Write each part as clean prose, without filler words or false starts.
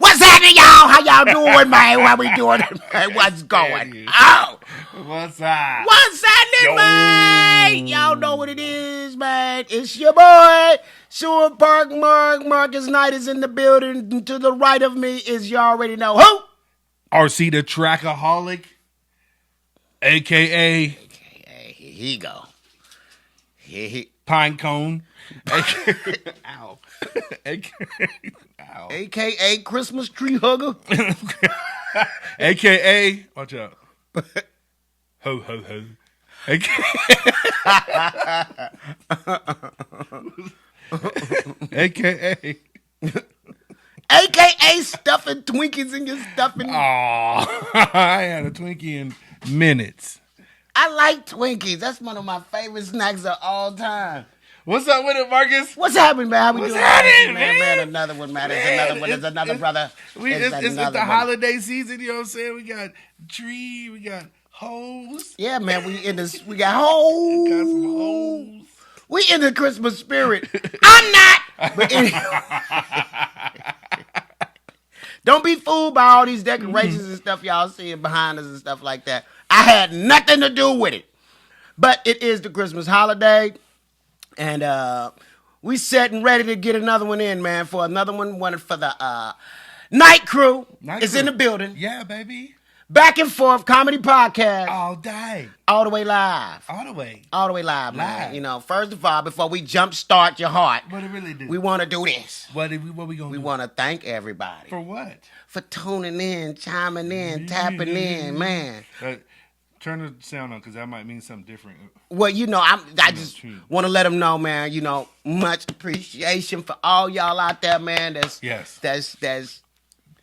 What's happening, y'all? How y'all doing, man? How we doing, man? What's going on? What's up? What's happening, man? Y'all know what it is, man. It's your boy, Sewer Park Mark. Marcus Knight is in the building. To the right of me is, you already know who? RC the Trackaholic, a.k.a. Hey, here he go. Pinecone. Ow. Ow. AKA Christmas Tree Hugger. A.k.a. Watch out. Ho, ho, ho. A.k.a. AKA stuffing Twinkies in your stuffing. Oh, I had a Twinkie in minutes. I like Twinkies. That's one of my favorite snacks of all time. What's up with it, Marcus? What's happening, man? How we What's doing? happening, man? Another one, man. There's another one. There's another brother. It's the holiday season, you know what I'm saying? We got tree, we got hoes. Yeah, man. We got hoes. Got some hoes. We in the Christmas spirit. I'm not. But don't be fooled by all these decorations and stuff y'all seeing behind us and stuff like that. I had nothing to do with it. But it is the Christmas holiday. And we set and ready to get another one in, man, for another one for the Night Crew. It's in the building. Yeah, baby. Back and forth comedy podcast. All day. All the way live. All the way. All the way live, man. Live. You know, first of all, before we jumpstart your heart, What it really do? we want to do this. What we gonna We do? want to thank everybody For what? for tuning in, chiming in, tapping in, man. Turn the sound on, because that might mean something different. Well, you know, I just true. want to let them know, man. You know, much appreciation for all y'all out there, man. That's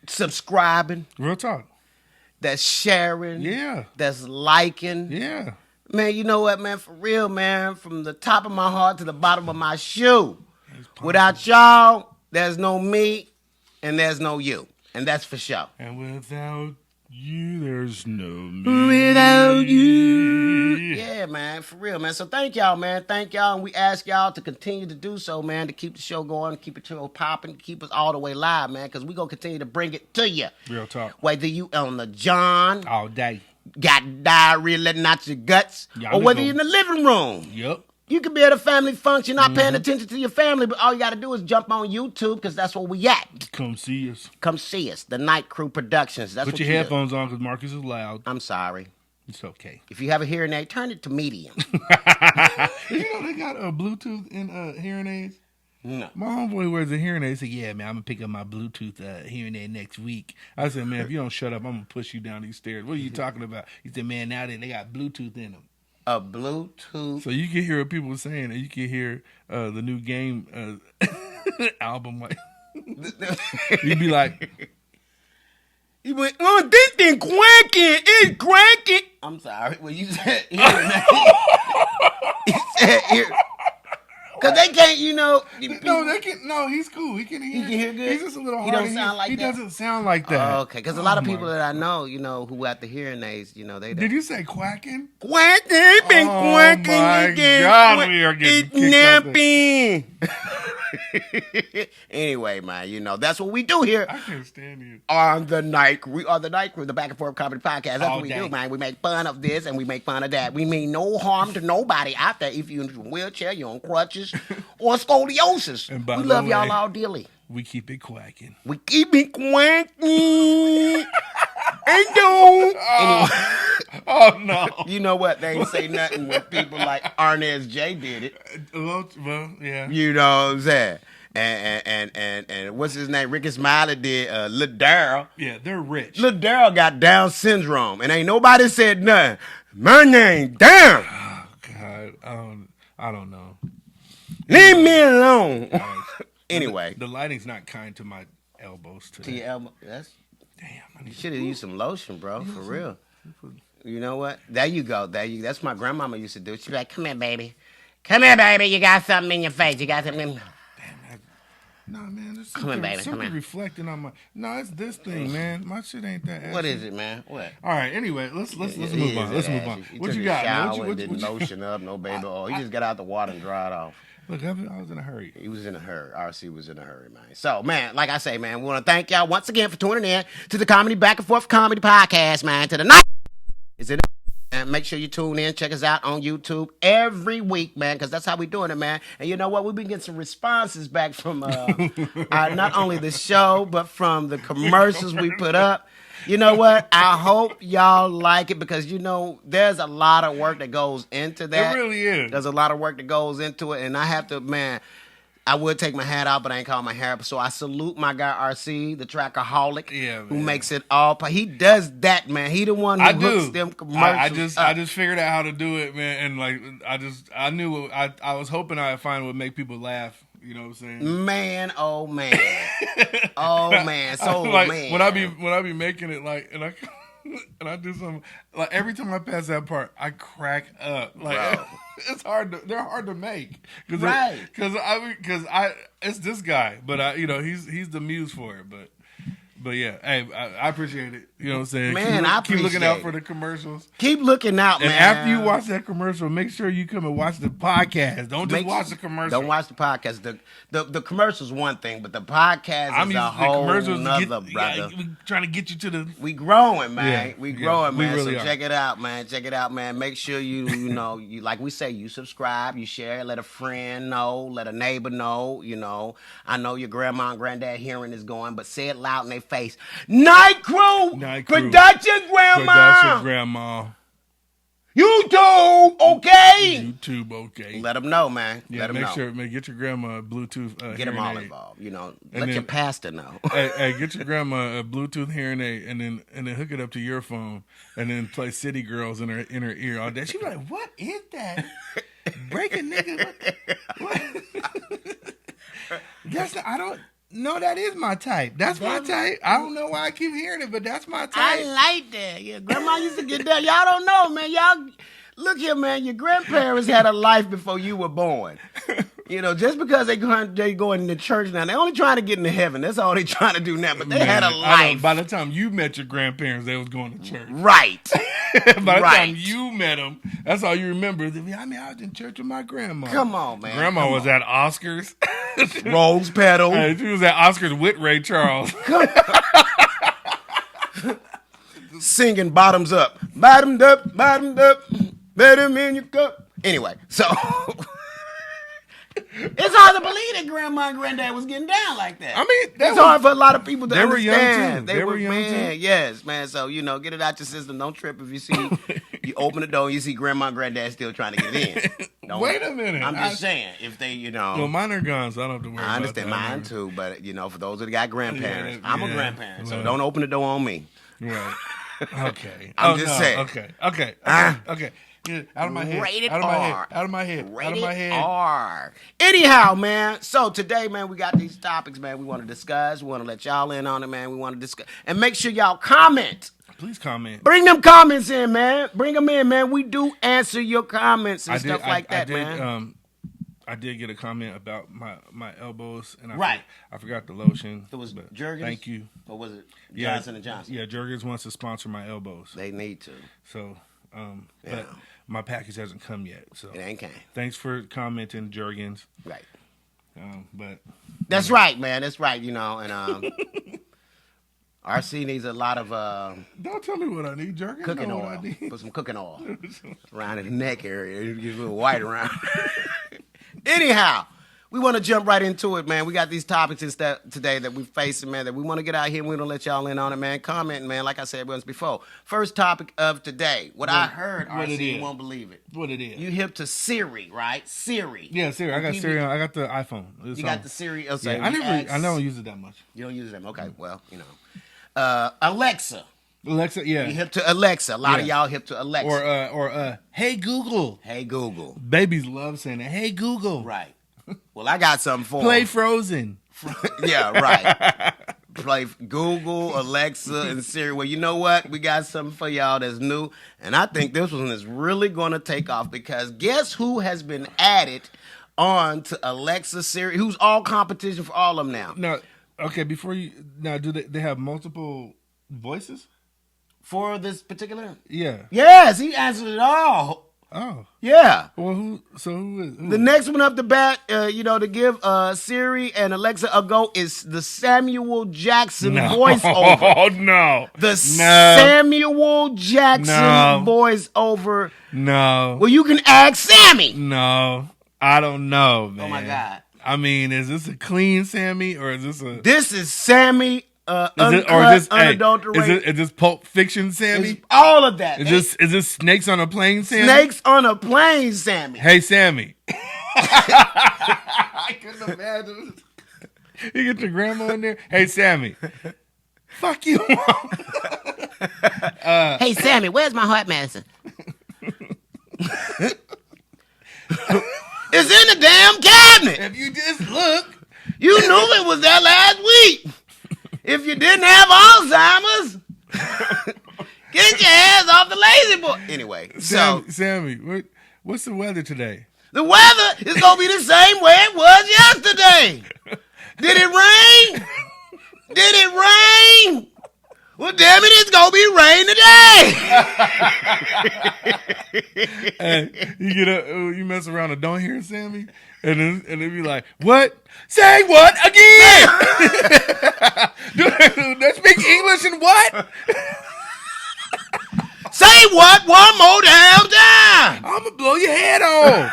subscribing, Real talk. that's sharing, Yeah. that's liking. Yeah. Man, you know what, man? For real, man. From the top of my heart to the bottom of my shoe. Without y'all, there's no me, and there's no you, and that's for sure. And without you, there's no me. Without you. Yeah, man, for real, man. So thank y'all, man. Thank y'all. And we ask y'all to continue to do so, man, to keep the show going, keep it show popping, keep us all the way live, man, because we're going to continue to bring it to you. Real talk. Whether you on the John, All day. got diarrhea letting out your guts, Y'all or whether go. you're in the living room. Yep. You could be at a family function, not paying attention to your family, but all you got to do is jump on YouTube, because that's where we at. Come see us. Come see us, the Night Crew Productions. That's Put what your you do. headphones on, because Marcus is loud. I'm sorry. It's okay. If you have a hearing aid, turn it to medium. You know they got a Bluetooth in hearing aids? No. My homeboy wears a hearing aid. He said, yeah, man, I'm going to pick up my Bluetooth hearing aid next week. I said, man, if you don't shut up, I'm going to push you down these stairs. What are you talking about? He said, man, now they got Bluetooth in them. A Bluetooth. So you can hear what people are saying, and you can hear the new game album. Like, you'd be like, He went, oh, this thing cranking. It's cranking. I'm sorry. Well, you said hearing aid. He said hear. Because they can't, you know. no, they can. No, he's cool. He can hear. He can hear good? He's just a little He hard. don't sound like he that? doesn't sound like that. Oh, okay. Because a lot of Oh, people my- that I know, you know, who got the hearing aids, you know, they Did you say quacking? Quacking. It's been Oh, quacking my again. God, we are getting It's kicked out napping. Anyway, man, you know, that's what we do here. I can't stand you. On the Night Crew. We are the Night Crew, the Back and Forth Comedy Podcast. That's All what we day. do, man. We make fun of this and we make fun of that. We mean no harm to nobody out there. If you're in a wheelchair, you're on crutches, or scoliosis. And by We the love way- y'all all dearly. We keep it quacking. We keep it quacking. And don't. Anyway, Oh no. you know what? They ain't say nothing when people like Arnez J did it. Well, yeah. You know what I'm saying? And what's his name? Ricky Smiley did Lil Darryl. Yeah, they're rich. Lil Darryl got Down syndrome, and ain't nobody said nothing. My name Down. Oh, God, I don't know. Leave me alone. Anyway, The lighting's not kind to my elbows today. to your elbow. That's Damn, I need should have used some lotion, bro. For real. You know what? There you go. That's what my grandmama used to do. She'd be like, "Come here, baby. Come here, baby. You got something in your face. You got something." Nah, man, there's Come in, baby. something Come in. reflecting on my. No, it's this thing, man. My shit ain't that. Ashy. What is it, man? What? All right. Anyway, let's move on. He Let's move on. He What took you a got, man? shower What and didn't lotion up, no baby oil. He just got out the water and dried off. Look, I was in a hurry. He was in a hurry. RC was in a hurry, man. So, man, like I say, man, we want to thank y'all once again for tuning in to the Comedy Back and Forth Comedy Podcast, man. To the night is it. And make sure you tune in. Check us out on YouTube every week, man, because that's how we doing it, man. And you know what? We've been getting some responses back from not only the show, but from the commercials we put up. You know what? I hope y'all like it because, you know, there's a lot of work that goes into that. It really is. There's a lot of work that goes into it. And I have to, man, I would take my hat off, but I ain't call my hair up. So I salute my guy RC, the trackaholic, who makes it all. He does that, man. He the one who hooks them commercials. I just figured out how to do it, man. And like, I knew I was hoping I'd find what would make people laugh. You know what I'm saying? Man, oh man, oh man. So like, man, when I be making it like, and I do something like every time I pass that part, I crack up. Like it's hard. They're hard to make, right? Because it's this guy, but he's the muse for it, But yeah, hey, I appreciate it. You know what I'm saying? Man, keep looking out for the commercials. Keep looking out, man. And after you watch that commercial, make sure you come and watch the podcast. Don't just watch the commercial. Don't watch the podcast. The commercial's one thing, but the podcast is a whole nother, brother. We trying to get you to the... We growing, man. Yeah, we growing, man. We really so check it out, man. Check it out, man. Make sure you like we say, you subscribe, you share, let a friend know, let a neighbor know, you know. I know your grandma and granddad hearing is going, but say it loud in their face. Night Crew Production Grandma. YouTube, okay? YouTube, okay. Let them know, man. Yeah, let them make know. sure, man, get your grandma a Bluetooth get them all aid. involved, you know. Let your pastor know. hey, get your grandma a Bluetooth hearing aid and then hook it up to your phone and then play City Girls in her ear all day. She be like, what is that? Breaking nigga. What? I don't... No, that is my type. That's my type. I don't know why I keep hearing it, but that's my type. I like that. Yeah, Grandma used to get that. Y'all don't know, man. Y'all, look here, man. Your grandparents had a life before you were born. You know, just because they going to church now, they only trying to get into heaven. That's all they trying to do now. But they had a life. By the time you met your grandparents, they was going to church. Right. By the time you met them, that's all you remember. I mean, I was in church with my grandma. Come on, man. Grandma was at Oscars. Rose Petal. Hey, she was at Oscars with Ray Charles. Singing bottoms up. Bottomed up, better in your cup. Anyway, so... It's hard to believe that grandma and granddad was getting down like that. I mean, it's hard for a lot of people to understand. Were young too. They were young man, too. Yes, man. So, you know, get it out your system. Don't trip if you see, you open the door and you see grandma and granddad still trying to get in. Wait a minute. I'm just saying, if they, you know. Well, mine are gone, so I don't have to worry about that. I understand mine too, but, you know, for those that got grandparents, I'm a grandparent, so don't open the door on me. Right. Okay. I'm just saying. Okay. Out of my head. Rated out of R. my head. Out of my head. Rated out of my head. R. Anyhow, man. So today, man, we got these topics, man. We want to discuss. We want to let y'all in on it, man. We want to discuss and make sure y'all comment. Please comment. Bring them comments in, man. Bring them in, man. We do answer your comments and stuff like that, man. I did get a comment about my elbows, and I forgot the lotion. It was Jergens? Thank you. Or was it Johnson & Johnson? Yeah, Jergens wants to sponsor my elbows. They need to. So, but my package hasn't come yet. So it ain't came. Thanks for commenting, Jergens. Right. But that's right, man. That's right. You know, and RC needs a lot of don't tell me what I need, Jergens. Cooking oil. I need. Put some cooking oil around his neck area. It gets a little white around. Anyhow, we want to jump right into it, man. We got these topics today that we're facing, man, that we want to get out here and we don't let y'all in on it, man. Comment, man, like I said once before. First topic of today. I heard, RC, you won't believe it. What it is. You hip to Siri, right? Siri. Yeah, Siri. I got Siri. I got the iPhone. You got the Siri. Okay. Yeah, I don't use it that much. You don't use it that much? Okay, well, you know. Alexa. Alexa, yeah. You hip to Alexa. A lot of y'all hip to Alexa. Or hey Google. Hey Google. Babies love saying that. Hey Google. Right. Well, I got something for Play them. Frozen. Yeah, right. Play Google, Alexa, and Siri. Well, you know what? We got something for y'all that's new, and I think this one is really going to take off because guess who has been added on to Alexa, Siri, who's all competition for all of them now. Now, okay, do they have multiple voices? For this particular? Yeah. Yes, he answered it all. Oh. Yeah. Well, who is The next one up the bat, to give Siri and Alexa a go is the Samuel Jackson voiceover. Oh, no. Samuel Jackson voiceover. No. Well, you can ask Sammy. No. I don't know, man. Oh, my God. I mean, is this a clean Sammy or is this a... This is Sammy, unadulterated. Is this Pulp Fiction Sammy? It's all of that. Is this Snakes on a Plane Sammy? Snakes on a Plane Sammy. Hey, Sammy. I couldn't imagine. You get your grandma in there. Hey, Sammy. Fuck you, Mom. Hey, Sammy, where's my heart medicine? It's in the damn cabinet. If you just look. You knew it was there last week. If you didn't have Alzheimer's, get your ass off the lazy boy. Anyway, Sammy, what's the weather today? The weather is going to be the same way it was yesterday. Did it rain? Did it rain? Well, damn it, it's going to be rain today. And you mess around and don't hear Sammy, and then be like, what? Say what again? Do they speak English and what? Say what one more damn time. I'm going to blow your head off.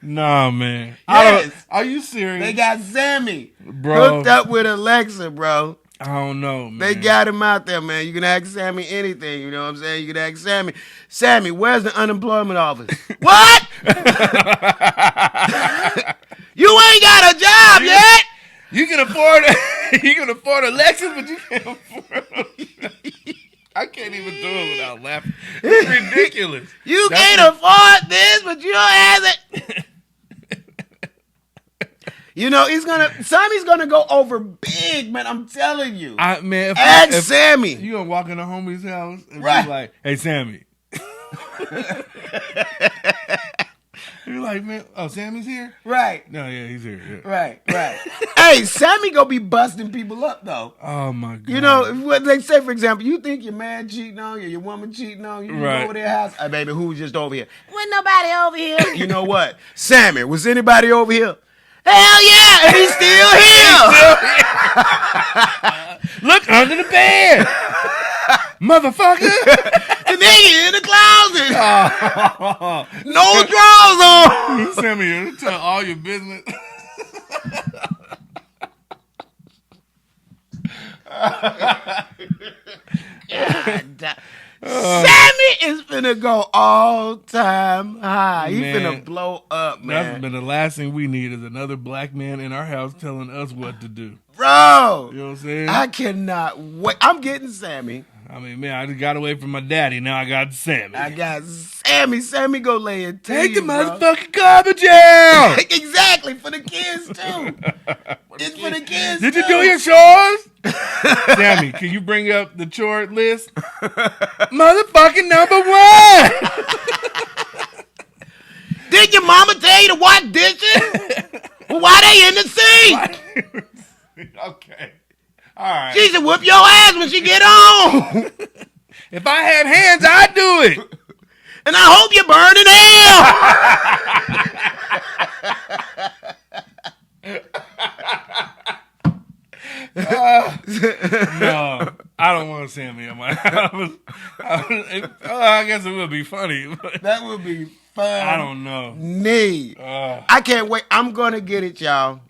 Nah, man. Yes. Are you serious? They got Sammy bro hooked up with Alexa, bro. I don't know, man. They got him out there, man. You can ask Sammy anything, you know what I'm saying? You can ask Sammy, where's the unemployment office? What? You ain't got a job yet? You can afford Alexa, but you can't afford I can't even do it without laughing. It's ridiculous. You can't afford this, but you don't have it. Sammy's gonna go over big, man. I'm telling you. Ask Sammy. You gonna walk in a homie's house and right. be like, "Hey, Sammy." You're like, man, Sammy's here? Right. No, yeah, he's here. Yeah. Right. Hey, Sammy gonna be busting people up though. Oh my God. You know, what they say, for example, you think your man cheating on you, your woman cheating on you, you right. go over their house. Hey, baby, who was just over here? Wasn't nobody over here. You know what? Sammy, was anybody over here? Hell yeah, and he's still here. Look under the bed. Motherfucker. The nigga in the closet. No drawers on. Sammy, you tell all your business. Sammy is finna go all time high. He's finna blow up, man. That's been the last thing we need is another black man in our house telling us what to do. Bro. You know what I'm saying? I cannot wait. I'm getting Sammy. I mean, man, I just got away from my daddy. Now I got Sammy. I got Sammy. Sammy go lay it to Take you, the bro. motherfucking garbage out. Exactly. For the kids, too. It's for the kids, Did you do your chores? Sammy, can you bring up the chore list? Motherfucking number 1. Did your mama tell you to wash dishes? Well, why they in the sink? Okay. All right. She should whip your ass when she get home. If I had hands, I'd do it. And I hope you burn in hell. No, I don't want Sammy in my house. I guess it would be funny. But That would be fun. I don't know. I can't wait. I'm going to get it, y'all.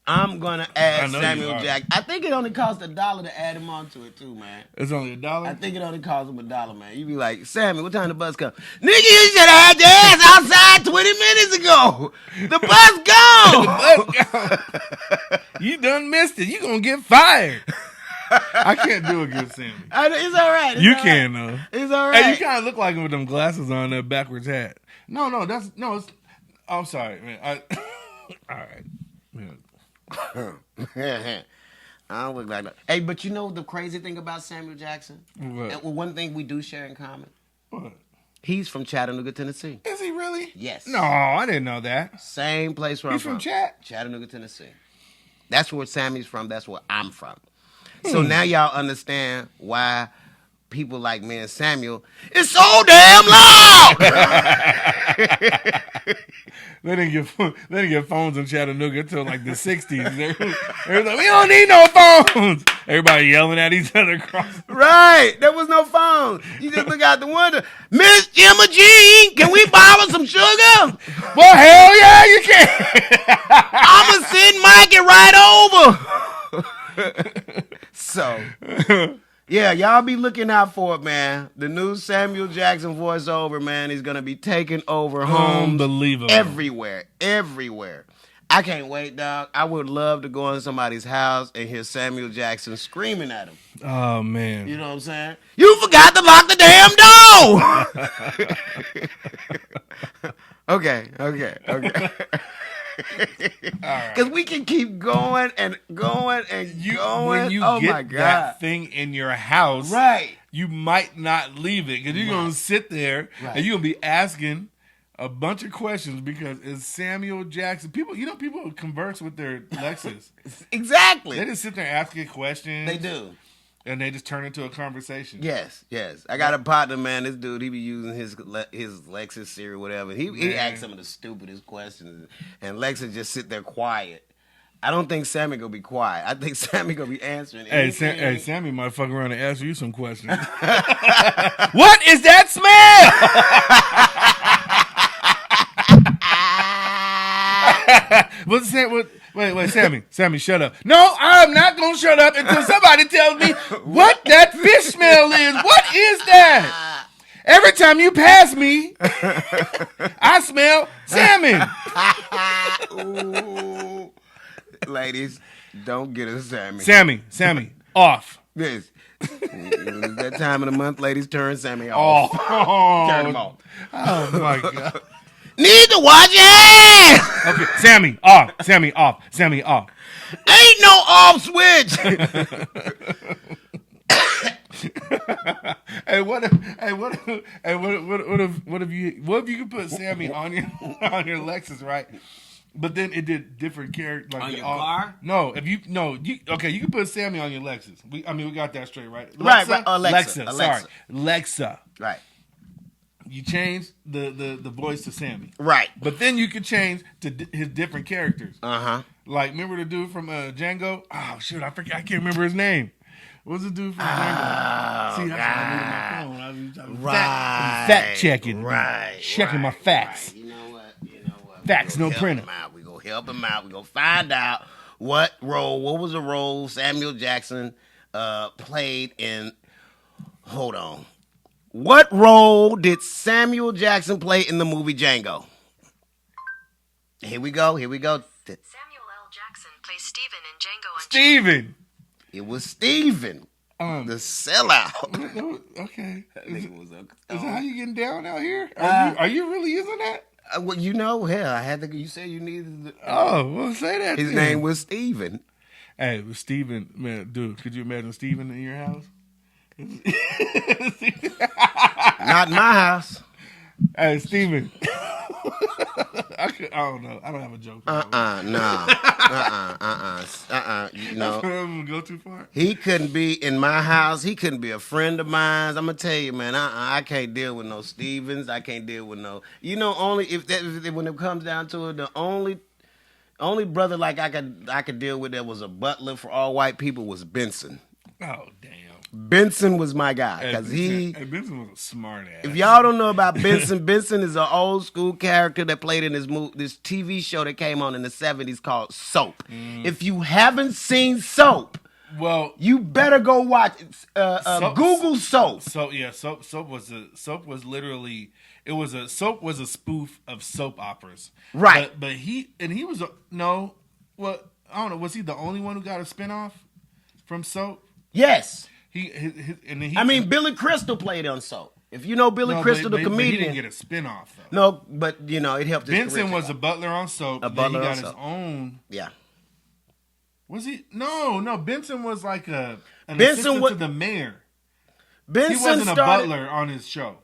I'm going to add Samuel Jackson. I think it only costs $1 to add him onto it, too, man. It's only $1? I think it only costs him $1, man. You be like, Sammy, what time the bus come? Nigga, you should have had your ass outside 20 minutes ago. The bus gone. You done missed it. You going to get fired. I can't do a good Sammy. It's all right. You can, though. It's all right. Hey, you kind of look like him with them glasses on, that backwards hat. I'm sorry, man. All right. Man. I don't look like that. Hey, but you know the crazy thing about Samuel Jackson? What? And one thing we do share in common? What? He's from Chattanooga, Tennessee. Is he really? Yes. No, I didn't know that. Same place where He's I'm from Chat? Chattanooga, Tennessee. That's where Sammy's from. That's where I'm from. So now y'all understand why people like me and Samuel is so damn loud. They didn't get phones in Chattanooga until like the 60s. They were like, we don't need no phones. Everybody yelling at each other across. Right. There was no phone. You just look out the window. Miss Gemma Jean, can we borrow some sugar? Well, hell yeah, you can. I'ma send Mikey right over. So, yeah, y'all be looking out for it, man. The new Samuel Jackson voiceover, man, is gonna be taking over homes Unbelievable. everywhere. I can't wait, dog. I would love to go in somebody's house and hear Samuel Jackson screaming at him. Oh, man. You know what I'm saying? You forgot to lock the damn door. Okay. Because we can keep going and going and going. When you oh get my God. that thing in your house, Right. you might not leave it because you're going to sit there and you're going to be asking a bunch of questions because it's Samuel Jackson. People converse with their Lexus. Exactly. They just sit there asking questions. They do. And they just turn into a conversation. Yes. I got a partner, man. This dude, he be using his Lexus Siri, whatever. He asks some of the stupidest questions, and Lexus just sit there quiet. I don't think Sammy gonna be quiet. I think Sammy gonna be answering. Hey, Sammy might fuck around and ask you some questions. What is that smell? Wait, Sammy, shut up. No, I'm not gonna shut up until somebody tells me what that fish smell is. What is that? Every time you pass me, I smell salmon. Ooh. Ladies, don't get us Sammy. Sammy, off. This. It's that time of the month, ladies, turn Sammy off. Oh, Turn him off. Oh my God. Need to watch your hands. Okay, Sammy, off. Sammy, off. Sammy, off. Ain't no off switch. What if you could put Sammy on your Lexus, right? But then it did different characters. Like on your car? No, you can put Sammy on your Lexus. We got that straight, right? Right. Alexa. Sorry, Lexa. Right. You change the voice to Sammy. Right. But then you can change to his different characters. Uh-huh. Like, remember the dude from Django? Oh, shoot, I forget. I can't remember his name. What's the dude from Django? See, that's why I needed my phone. I was fact checking. Right. Checking my facts. Right. You know what? Facts, no printer. We gonna help him out. We gonna find out what was the role Samuel Jackson played in. Hold on. What role did Samuel Jackson play in the movie Django? Here we go. Samuel L. Jackson plays Steven in Django. Steven! It was Steven, the sellout. Okay. Is that how you getting down out here? Are you really using that? Well, you know, hell, I had to. You said you needed. Well, say that. His name was Steven. Hey, it was Steven, man, dude. Could you imagine Steven in your house? Not in my house. Hey, Steven. I don't know. I don't have a joke. No. You know, I'm gonna go too far. he couldn't be in my house. He couldn't be a friend of mine. I'm gonna tell you, man. I can't deal with no Stevens. I can't deal with no. You know, only if when it comes down to it, the only brother like I could deal with that was a butler for all white people was Benson. Oh damn. Benson was my guy because Benson was a smart ass. If y'all don't know about Benson, Benson is an old school character that played in this TV show that came on in the 70s called Soap. If you haven't seen Soap, well, you better go watch Google Soap. Soap was a spoof of soap operas. Right. But I don't know, was he the only one who got a spinoff from Soap? Yes. Billy Crystal played on Soap. If you know Billy Crystal, the comedian. He didn't get a spinoff, though. No, but, it helped his Benson career. was a butler on Soap. He got his own. Yeah. Was he? No. Benson was like an Benson assistant to the mayor. Benson He wasn't a butler on his show.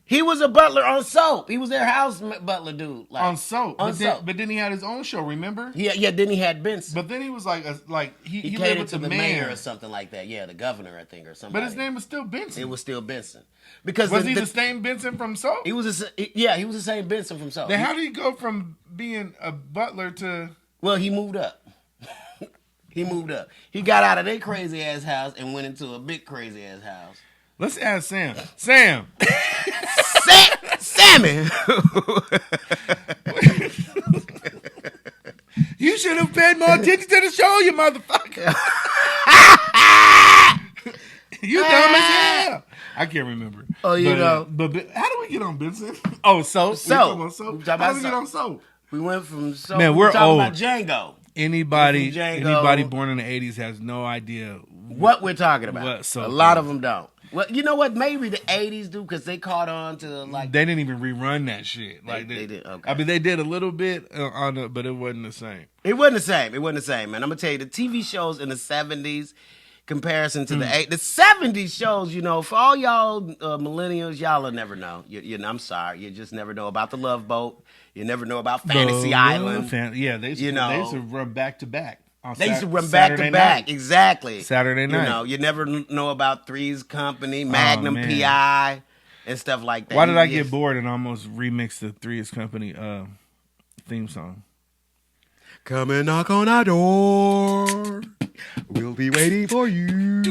He was a butler on Soap. He was their house butler dude. Like, on Soap. On Soap. But then he had his own show, remember? Yeah. Then he had Benson. But then he was like he lived catered with to the mayor mayor or something like that. Yeah, the governor, I think, or something. But his name was still Benson. It was still Benson. Because was he the same Benson from Soap? He was he was the same Benson from Soap. Then how did he go from being a butler to? Well, he moved up. He moved up. He got out of their crazy ass house and went into a big crazy ass house. Let's ask Sam. Sam. Sammy. You should have paid more attention to the show, you motherfucker. You dumb as hell. I can't remember. Oh, you know. But how do we get on Benson? Oh, Soap. Soap. We talking We about Soap. talking How about do we get Soap. on Soap? We went from Soap. Man, we're talking old. about Django. Anybody Django. born in the 80s has no idea What we're talking about. What Soap a lot is. of them don't. Well, you know what? Maybe the 80s do because they caught on to like. They didn't even rerun that shit. Like They did, okay. I mean, they did a little bit on it, but it wasn't the same. It wasn't the same. It wasn't the same, man. I'm gonna tell you, the TV shows in the 70s comparison to the 80s. The 70s shows, you know, for all y'all millennials, y'all will never know. You know, I'm sorry, you just never know about the Love Boat. You never know about Fantasy Island. Yeah, they used to run back to back. They used to run back to back. Exactly. Saturday night. You know, you never know about Three's Company, Magnum man. PI, and stuff like that. Why did I get bored and almost remix the Three's Company theme song? Come and knock on our door. We'll be waiting for you.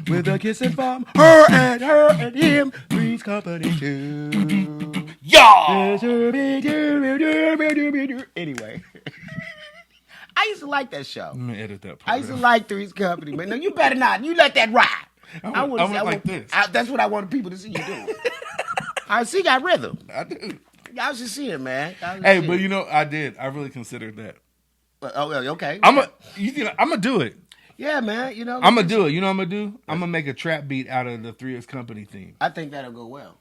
With a kiss and from her and him. Three's Company too. Y'all! Anyway. I used to like that show. I'm gonna edit that part. I used to like Three's Company, but no, you better not. You let that ride. I went like this. That's what I wanted people to see you do. I see, got rhythm. I do. Y'all should see it, man. Hey, but you know, I did. I really considered that. Oh, okay. I'm gonna do it. Yeah, man. You know, I'm gonna do it. You know what I'm gonna do? I'm gonna make a trap beat out of the Three's Company theme. I think that'll go well.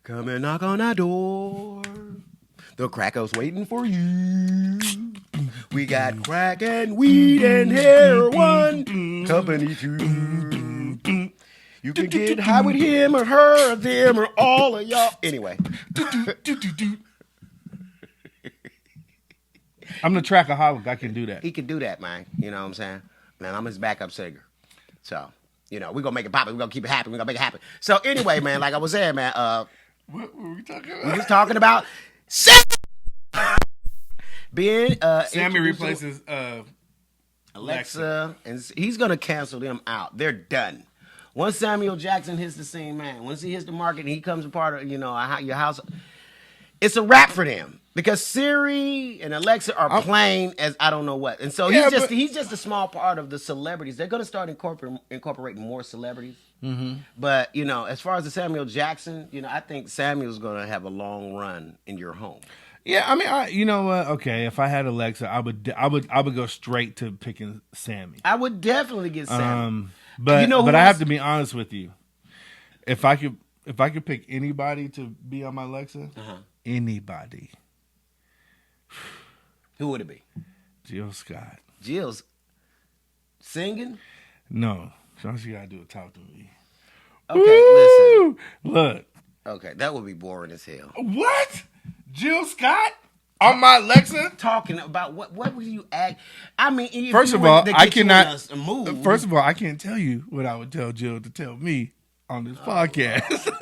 Come and knock on our door. The cracker's waiting for you. We got crack and weed and heroin. Company too. You can get high with him or her or them or all of y'all. Anyway. I'm the trackaholic. I can do that. He can do that, man. You know what I'm saying? Man, I'm his backup singer. So, you know, we're going to make it pop. We're going to keep it happy. We're going to make it happen. So, anyway, man, like I was saying, man, What were we talking we about? was talking about Sammy being Sammy introduced to replaces Alexa, and he's going to cancel them out. They're done. Once Samuel Jackson hits the scene, man, once he hits the market and he comes a part of, you know, your house, it's a wrap for them. Because Siri and Alexa are playing as I don't know what. And so he's just a small part of the celebrities. They're going to start incorporating more celebrities. Mm-hmm. But, you know, as far as the Samuel Jackson, you know, I think Samuel's going to have a long run in your home. Yeah, I mean, you know what? Okay, if I had Alexa, I would go straight to picking Sammy. I would definitely get Sammy. But You know who I else? have to be honest with you. If I could pick anybody to be on my Alexa, anybody. Who would it be? Jill Scott. Jill's singing? No, all she gotta do is talk to me. Okay, listen. Woo! Look, Okay, that would be boring as hell. what? Jill Scott on my Alexa? Talking about what would you act? I mean, if First you of were all, to I get you in cannot. a mood. First of all, I can't tell you what I would tell Jill to tell me on this podcast.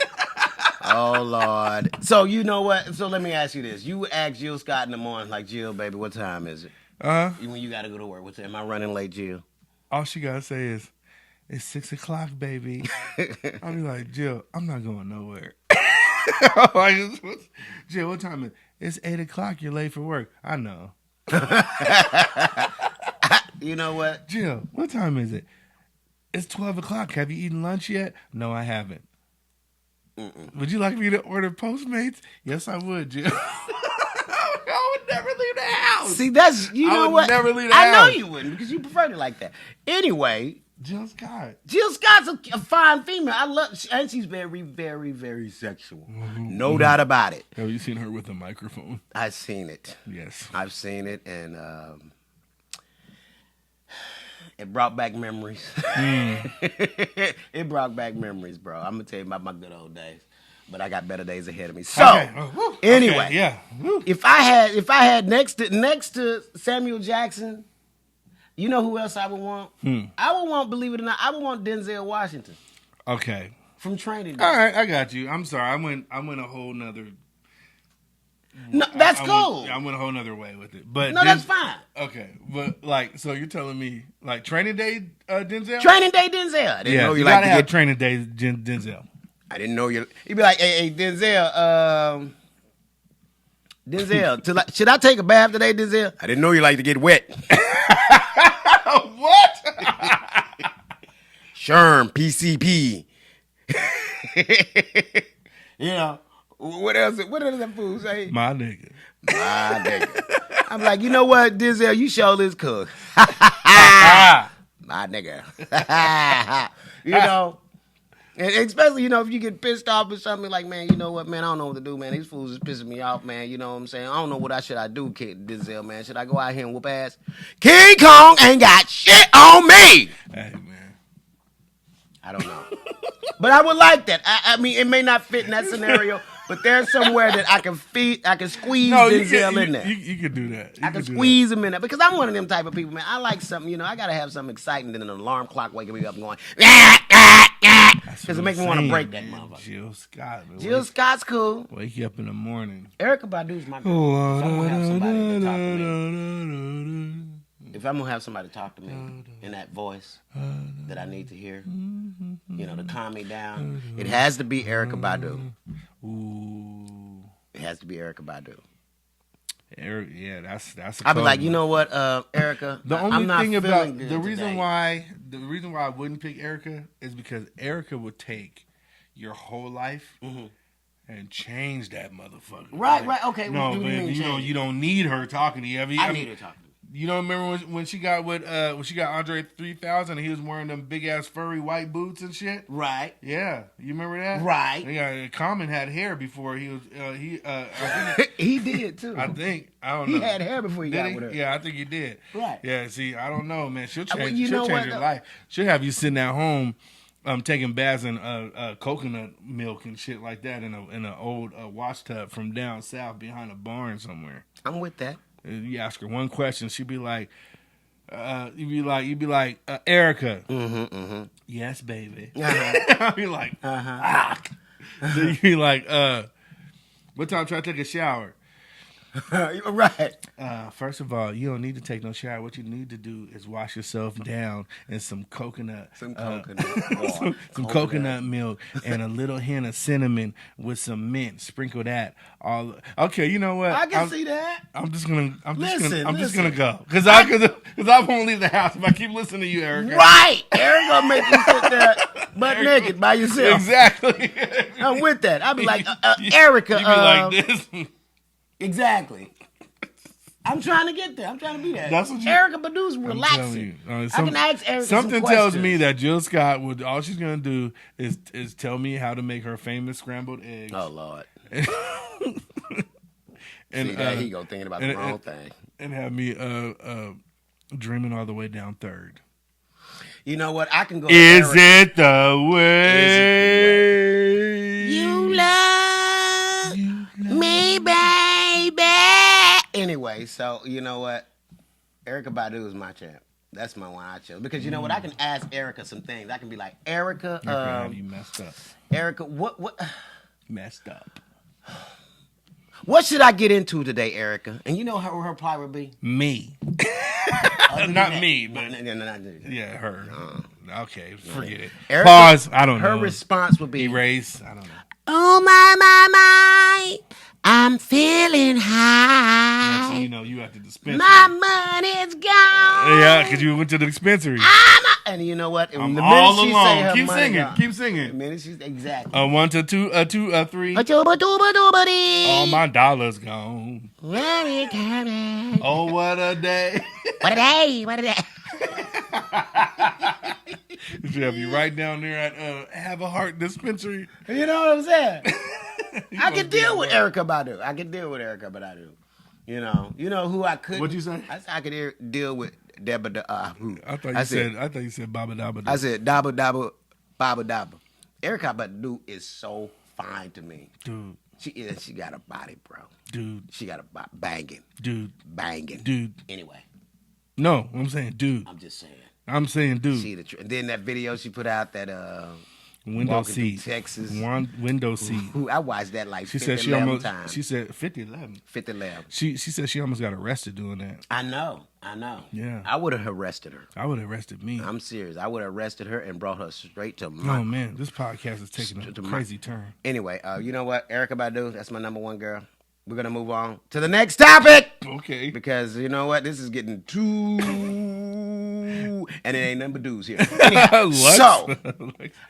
Oh Lord! So you know what? So let me ask you this: you would ask Jill Scott in the morning, like, Jill, baby, what time is it? When you got to go to work, what time? Am I running late, Jill? All she gotta say is, "It's 6:00, baby." I'll be like, Jill, I'm not going nowhere. Jill, what time is it? It's 8:00. You're late for work. I know. You know what? Jill, what time is it? It's 12:00. Have you eaten lunch yet? No, I haven't. Would you like me to order Postmates? Yes, I would, Jill. I would never leave the house. See, that's I know would what? never leave the I know house. you wouldn't because you prefer it like that. Anyway, Jill Scott. Jill Scott's a fine female. I love, and she's very, very, very sexual. No doubt about it. Have you seen her with a microphone? I've seen it. Yes. I've seen it, and It brought back memories. It brought back memories, bro. I'm gonna tell you about my good old days, but I got better days ahead of me. So Okay. Oh, whew. anyway, Okay, yeah. Whew. if I had next to Samuel Jackson, you know who else I would want? I would want, believe it or not, I would want Denzel Washington Okay. from Training Day. All right, I got you. I'm sorry. I went a whole nother. No, that's I cool. Went, I went a whole nother way with it, but No, that's fine. Okay, but like, so you're telling me like Training Day, Denzel? Training Day Denzel. I didn't know you you gotta like to have get. Training Day, Denzel. I didn't know you. You'd be like, hey Denzel. Denzel, should I take a bath today, Denzel? I didn't know you like to get wet. What? Sherm, PCP. You know, what else? What does that fool say? My nigga. My nigga. I'm like, you know what, Denzel, you sure is cook. Ah. My nigga. You know, and especially, you know, if you get pissed off or something, like, man, you know what, man, I don't know what to do, man. These fools is pissing me off, man. You know what I'm saying? I don't know what I do, Denzel, man. Should I go out here and whoop ass? King Kong ain't got shit on me. Hey man. I don't know. But I would like that. I mean, it may not fit in that scenario, but there's somewhere that I can squeeze Denzel in there. You could do that. I can squeeze him in there because I'm one of them type of people, man. I like something, you know. I gotta have something exciting than an alarm clock waking me up and going, because it makes me want to break that motherfucker. Jill Scott. Man. Jill Scott's cool. Wake you up in the morning. Erica Badu's my girl. So I'm gonna have somebody to talk to me. If I'm gonna have somebody to talk to me in that voice that I need to hear, you know, to calm me down, it has to be Erica Badu. Ooh. It has to be Erica Badu. Yeah, that's. I'll be like, you know what, Erica? The I'm only not thing feeling about good the reason today. why I wouldn't pick Erica is because Erica would take your whole life and change that motherfucker. Right, okay. No, what do but you mean change? you don't need her talking to you. I need her talking to me. You don't remember when she got when she got Andre 3000 and he was wearing them big ass furry white boots and shit? Right. Yeah, you remember that? Right. Yeah, Common had hair before he was He did too. I don't know. He had hair before he Did got he? with her. Yeah, I think he did. Right. Yeah, see, I don't know, man. She'll well, change, you know she'll change what, your though? life. She'll have you sitting at home taking baths in coconut milk and shit like that in an old wash tub from down south behind a barn somewhere. I'm with that. You ask her one question, she'd be like, you'd be like, Erica. Yes, baby. I'd be like, ah. Then you'd be like, what time should I take a shower? Right. First of all, you don't need to take no shower. What you need to do is wash yourself down in some coconut, Some coconut. some coconut milk, and a little hint of cinnamon with some mint. Sprinkle that all. Okay, you know what? I can see that. I'm just gonna Listen. go because I won't leave the house if I keep listening to you, Erica. Right. Eric gonna make you sit there butt naked by yourself. Exactly. I'm with that. I'll be like, Erica. You be like this. Exactly. I'm trying to get there. I'm trying to be there. That's what you- Erica Badu's I'm relaxing. telling you. I can ask Erica Something some tells me questions. that Jill Scott would all she's gonna do is tell me how to make her famous scrambled eggs. Oh Lord. And See that he go thinking about the wrong thing. and have me dreaming all the way down Third. You know what? I can go. to Is Erica. it the way You love me, baby. Anyway, so you know what? Erica Badu is my champ. That's my one I chose because you know what? I can ask Erica some things. I can be like, Erica, you messed up. Erica, what Messed up. what should I get into today, Erica? And you know her reply would be Me. Other than Not that- me, but No. yeah, her. Okay, forget it. Erica- Pause. I don't know. Her response would be, Erase. I don't know. "Oh my, I'm feeling Next high. thing you know, you at the dispensary. My money's gone. Yeah, because you went to the dispensary. And you you I'm the all minute she alone. say her Keep money singing. gone, Keep the singing. minute she's exactly. 1 to 2, 3. Ba-dooba-dooba-dooba-dee. All my dollars gone. Where you coming? Oh, what a day. What a day! What a day! Should have you right down there at Have a Heart Dispensary. You know what I'm saying? You I must can be deal at with work. Erica Badu. You know who I couldn't. What'd you say? I could deal with Deba. I thought you said Baba Dabba. I said Dabba Dabba Baba Dabba. Erykah Badu is so fine to me. Dude. She is. She got a body, bro. Dude. She got a banging. Dude. Banging. Dude. Anyway, No, I'm saying dude. I'm just saying. I'm saying dude. She and then that video she put out that Window walking through seat. Texas. Window seat. Who I watched that like She 50, said she 11 almost. times. She said 50-11. 50 11. She said she almost got arrested doing that. I know. Yeah. I would have arrested her. I would have arrested me. I'm serious. I would have arrested her and brought her straight to Oh my. man, this podcast is taking a crazy turn. Anyway, you know what? Erykah Badu, that's my number one girl. We're going to move on to the next topic. Okay. Because you know what? This is getting too. And it ain't nothing but dudes here. Anyhow, so,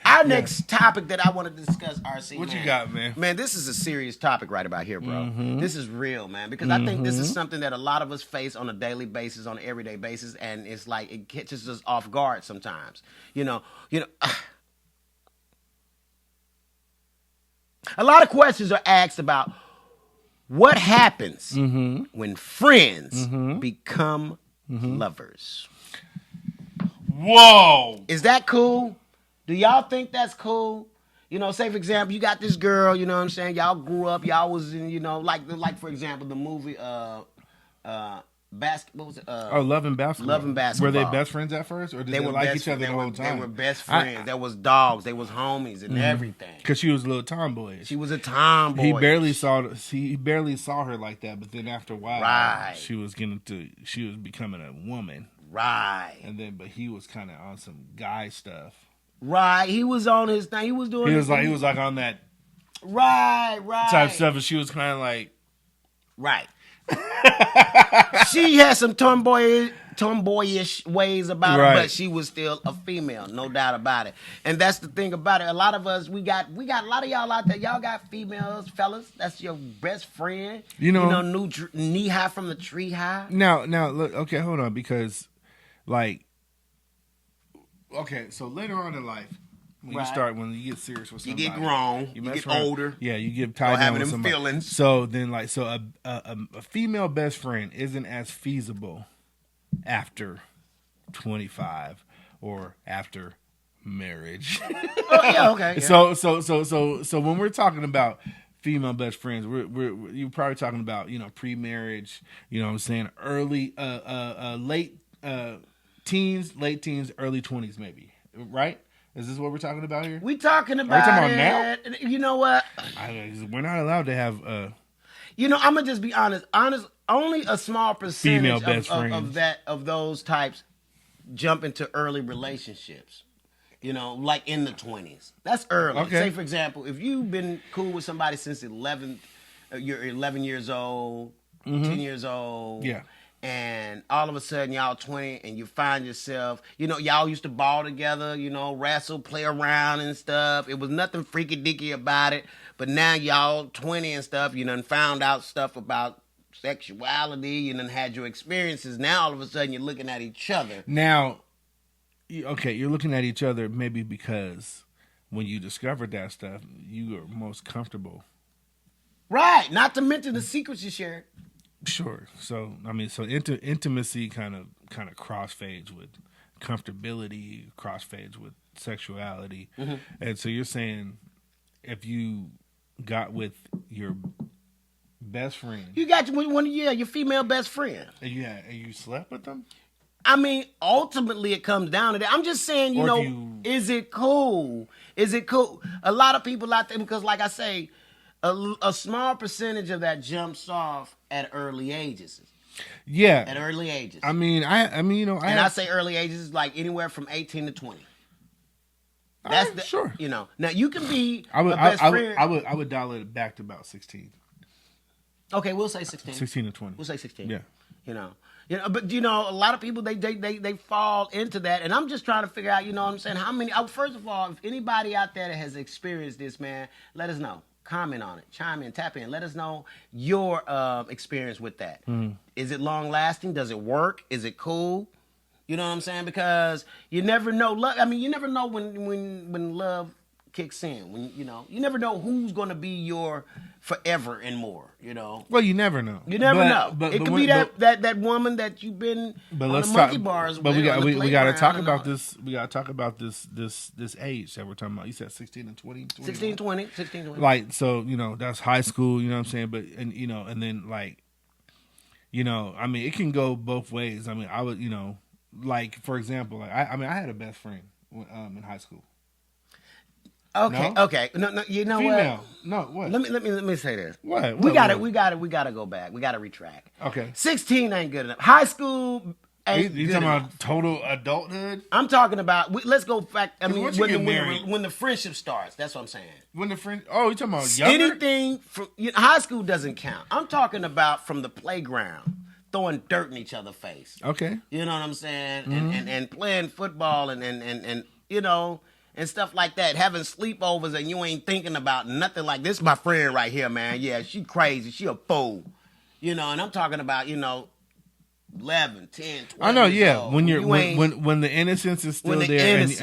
our next topic that I want to discuss, RC. What man, you got, man? Man, this is a serious topic right about here, bro. Mm-hmm. This is real, man. Because I think this is something that a lot of us face on a daily basis, on an everyday basis. And it's like it catches us off guard sometimes. You know. A lot of questions are asked about what happens when friends become lovers. Whoa. Is that cool? Do y'all think that's cool? You know, say for example, you got this girl, you know what I'm saying? Y'all grew up, y'all was in, you know, like for example, the movie what was it? Love and Basketball. Love and Basketball. Were they best friends at first, or did they like each other the whole time? They were best friends. There was dogs. They was homies and everything. Because she was a little tomboyish. She was a tomboy. He barely saw her like that, but then after a while, Right. she was becoming a woman. Right. But he was kind of on some guy stuff. Right. He was on his thing. He was doing. He was like on that right type stuff, and she was kind of like right. She had some tomboyish ways about her, but she was still a female, no doubt about it. And that's the thing about it. A lot of us, we got a lot of y'all out there. Y'all got females, fellas. That's your best friend. New knee high from the tree high. Now, look. Okay, hold on, because so later on in life, when you get serious with somebody, you get grown, you get older. Yeah, you get tied down with somebody. Feelings. So then, a female best friend isn't as feasible after 25 or after marriage. Oh yeah, okay. Yeah. So when we're talking about female best friends, you're probably talking about pre-marriage. You know what I'm saying? Early, late teens, early 20s, maybe. Right? Is this what we're talking about here? We talking about now? You know what? We're not allowed to have. I'm gonna just be honest. Only a small percentage female best friends of those types jump into early relationships. Like in the 20s. That's early. Okay. Say for example, if you've been cool with somebody since you're 11 years old, 10 years old. Yeah. And all of a sudden, y'all 20, and you find yourself, y'all used to ball together, wrestle, play around and stuff. It was nothing freaky dicky about it. But now y'all 20 and stuff, you done found out stuff about sexuality, you done had your experiences. Now all of a sudden, you're looking at each other. Now, you're looking at each other maybe because when you discovered that stuff, you are most comfortable. Right. Not to mention the secrets you shared. Sure. So intimacy kind of crossfades with comfortability, crossfades with sexuality, and so you're saying if you got with your best friend, you got your female best friend, and you slept with them. I mean, ultimately, it comes down to that. I'm just saying, is it cool? Is it cool? A lot of people out there, because like I say, a small percentage of that jumps off at early ages. Yeah. At early ages. I mean, I say early ages is like anywhere from 18 to 20. That's sure. Now you can be a best friend. I would dial it back to about 16. Okay, we'll say 16. 16 to 20. We'll say 16. Yeah. But a lot of people they fall into that, and I'm just trying to figure out, what I'm saying, how many. First of all, if anybody out there that has experienced this, man, let us know. Comment on it, chime in, tap in. Let us know your experience with that. Is it long lasting? Does it work? Is it cool? You know what I'm saying? Because you never know. You never know when love kicks in. When you never know who's going to be your forever and more. Well, you never know. You never know. But It could be that woman that you've been on let's the talk. monkey bars But with. we got to talk and about all. this. We got to talk about this age that we're talking about. You said 16 and 20. 16, 20. Like, so that's high school. You know what I'm saying? But and then like, I mean, it can go both ways. I mean, I would like, for example, like I had a best friend in high school. Okay, No? okay. No, you know Female. what? No, what? Let me say this. What? We What? got to What? we got to go back. We got to retract. Okay. 16 ain't good enough. High school ain't You good talking enough. about total adulthood? I'm talking about. Let's go back. I mean, once you get married- when the friendship starts. That's what I'm saying. When the friend? Oh, you talking about younger? Anything from high school doesn't count. I'm talking about from the playground, throwing dirt in each other's face. Okay. You know what I'm saying? Mm-hmm. And playing football and and stuff like that. Having sleepovers and you ain't thinking about nothing like this. My friend right here, man. Yeah, she crazy. She a fool. And I'm talking about 11, 10, 12 I know, years yeah. old. When you're You ain't- when the innocence is still When the there, innocence-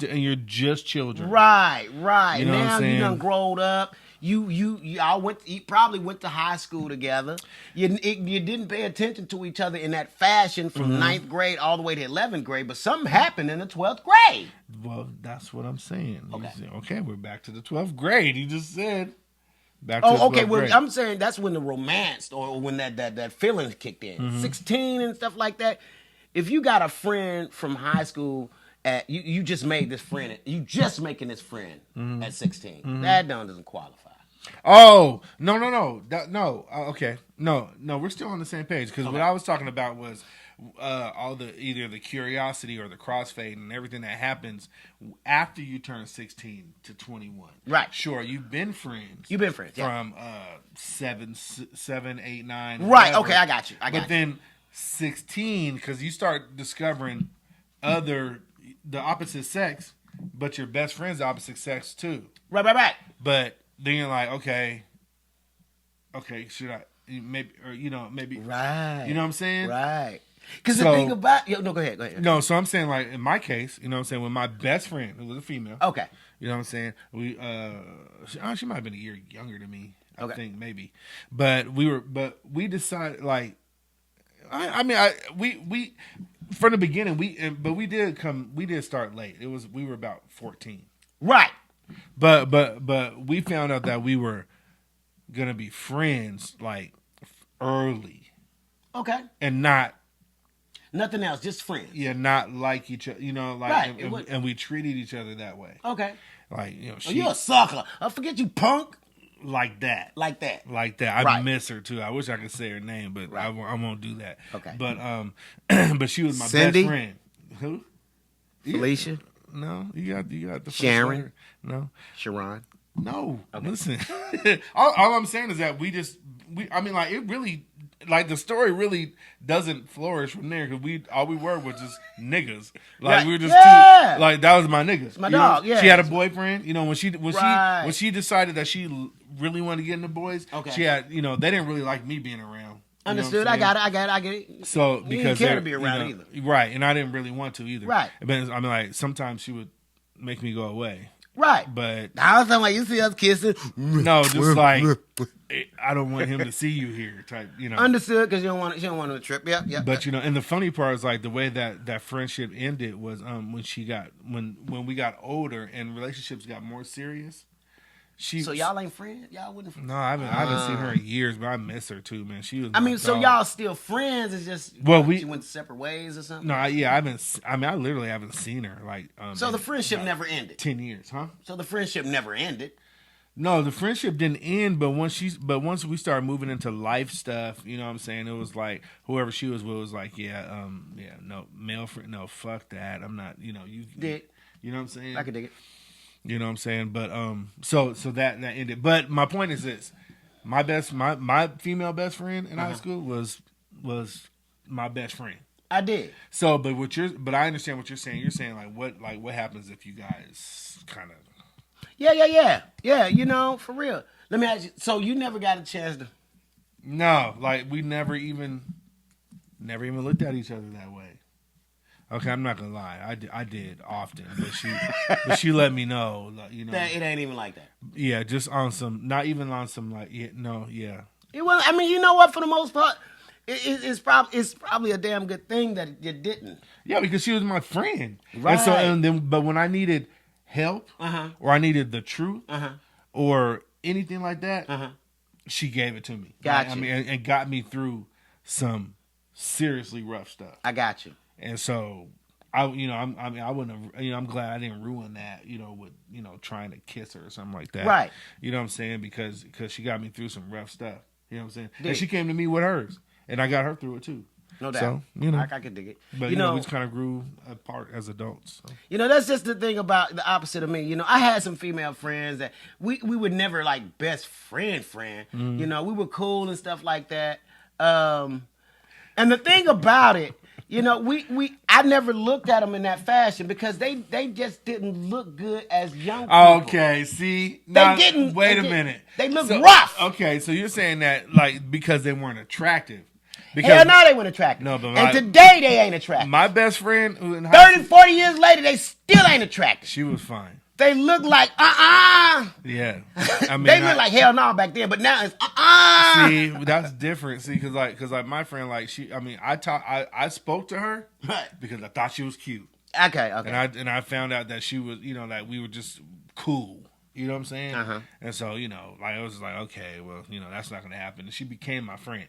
and you're just children, Right. You know what I'm Now you saying? done growed up. You probably went to high school together. You didn't pay attention to each other in that fashion from Mm-hmm. ninth grade all the way to 11th grade, but something happened in the 12th grade. Well, that's what I'm saying. Okay. Okay, we're back to the 12th grade. You just said back to the Oh, okay. 12th Well, grade. I'm saying that's when the romance or when that feeling kicked in. Mm-hmm. 16 and stuff like that. If you got a friend from high school, you just made this friend. You just making this friend Mm-hmm. at 16. That doesn't qualify. Oh, no. Okay. No, we're still on the same page because what I was talking about was all either the curiosity or the crossfade and everything that happens after you turn 16 to 21. Right. Sure, you've been friends. You've been friends, yeah. From 7, 8, 9. Right, whatever. okay, I got you. But then 16, because you start discovering the opposite sex, but your best friend's the opposite sex too. Right. But then you're like, okay, should I maybe maybe Right. You know what I'm saying? Right. Because the So- thing about no, go ahead. No, so I'm saying like in my case, you know what I'm saying, with my best friend who was a female. Okay. You know what I'm saying? We she might have been a year younger than me. I Okay. think maybe. But we decided like we from the beginning we did start late. We were about 14. Right. But we found out that we were gonna be friends like early Okay. and not Nothing else, just friends. not like each other, like Right, it was- and we treated each other that way, Okay. like Oh, she you a sucker. I forget you punk like that. like that. I Right. miss her too. I wish I could say her name, but Right. I won't do that. Okay. But but she was my Cindy? best friend. Who? Felicia, No, you got the first Sharon? letter. No. Sharon. No, listen. all I'm saying is that I mean, like, it really, like, the story really doesn't flourish from there because all we were was just niggas. Like, Right. we were just Yeah. two, like, that was my niggas. my You know? dog, yeah. She had a boyfriend, when she Right. when she decided that she really wanted to get into boys, Okay. she had, they didn't really like me being around. You know what I'm Understood. I saying? got it. So You because didn't care they're, to be around either. right? And I didn't really want to either, Right. But I mean, like sometimes she would make me go away, Right. but I was talking about you see us kissing. no, just like I don't want him to see you here, type. Understood, because you don't want to trip. Yep. But and the funny part is like the way that friendship ended was when we got older and relationships got more serious. so y'all ain't friends? Y'all wouldn't? No, I haven't seen her in years, but I miss her too, man. She was. I my mean, so dog. y'all still friends? It's just Well, she went separate ways or something. No, I haven't. I mean, I literally haven't seen her like. So the in friendship about never ended. 10 years, huh? So the friendship never ended. No, the friendship didn't end, but once we started moving into life stuff, you know what I'm saying? It was like whoever she was with was like, no, male friend, no, fuck that. I'm not, you Did you know what I'm saying? I could dig it. You know what I'm saying? But so that ended. But my point is this: my female best friend in high school was my best friend. I did. So, but I understand what you're saying. You're saying what happens if you guys kind of. Yeah. For real. Let me ask you. So you never got a chance to? No, like we never even looked at each other that way. Okay, I'm not gonna lie. I did often, but she let me know, like, It ain't even like that. yeah, just on some, not even on some like, yeah, no, yeah. It was. I mean, you know what? For the most part, it's probably a damn good thing that you didn't. Yeah, because she was my friend. Right. And then, but when I needed help, or I needed the truth, or anything like that, she gave it to me. Gotcha. I mean, and got me through some seriously rough stuff. I got you. And so, I wouldn't have, I'm glad I didn't ruin that, with, trying to kiss her or something like that. Right. You know what I'm saying? Because she got me through some rough stuff. You know what I'm saying? Dig. And she came to me with hers, and I got her through it too. No doubt. So, I could dig it. But, we just kind of grew apart as adults. So. That's just the thing about the opposite of me. I had some female friends that we were never like best friend. We were cool and stuff like that. And the thing about it, I never looked at them in that fashion because they just didn't look good as young people. Okay, see? They didn't. Wait a minute. They looked rough. Okay, so you're saying that, like, because they weren't attractive. Because Hell no, they weren't attractive. No, but and today they ain't attractive. My best friend who in high 30, 40 years later, they still ain't attractive. she was fine. They look like Yeah. I mean, they look like hell no back then, but now it's See, that's different. See, because like my friend, like I spoke to her Right. because I thought she was cute, Okay. and I found out that she was, that we were just cool. You know what I'm saying? And so, like I was like, okay, well, that's not gonna happen. And she became my friend.